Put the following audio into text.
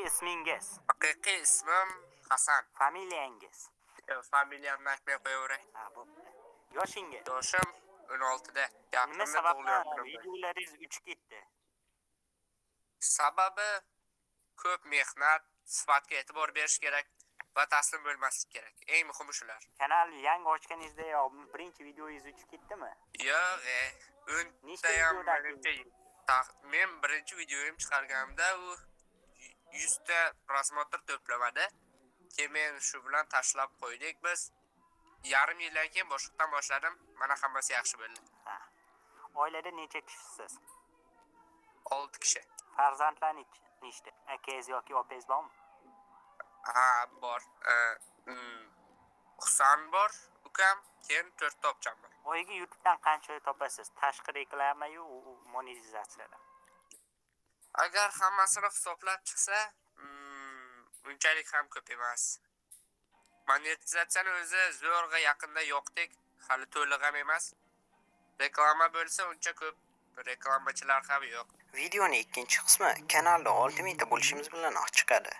ismingiz? Haqiqiy ismim Hasan. Familiyangiz? Familiyamni aytmay qo'yaveray. Ha, bo'pti. Yoshingiz? Yoshim 16 da. Nima Yaqinda sababdan tug'ilgan. videolaringiz uchib ketdi? Sababi ko'p mehnat, sifatga e'tibor berish kerak va taslim bo'lmaslik kerak. Eng muhimi shular. Kanal yangi ochganingizdayoq birinchi videongiz uchib ketdimi? Yo'q, Nechta undayam videodan men birinchi videoyim chiqarganimda u 100 ta prosmotr to'plamadi. Keyin men shu bilan tashlab qo'ydik biz. Yarim yildan keyin boshqadan boshladim. Mana hammasi yaxshi bo'ldi. Ha. Oilada necha kishisiz? 6 kishi. Farzandlar nechta? Akangiz yoki opangiz bormi? Ha, bor. Husan bor, ukam, keyin 4 ta opcham bor. Oyiga YouTube'dan qancha topasiz? Tashqi reklama-yu monetizatsiyadan. Agar hammasini hisoblab chiqsa, unchalik ham ko'p emas. Monetizatsiyani o'zi zo'rg'a yaqinda yo'qdek, hali to'liq ham emas. Reklama bo'lsa uncha ko'p reklamachilar ham yo'q. Videoning ikkinchi qismi kanalda 6 mingta bo'lishimiz bilan chiqadi.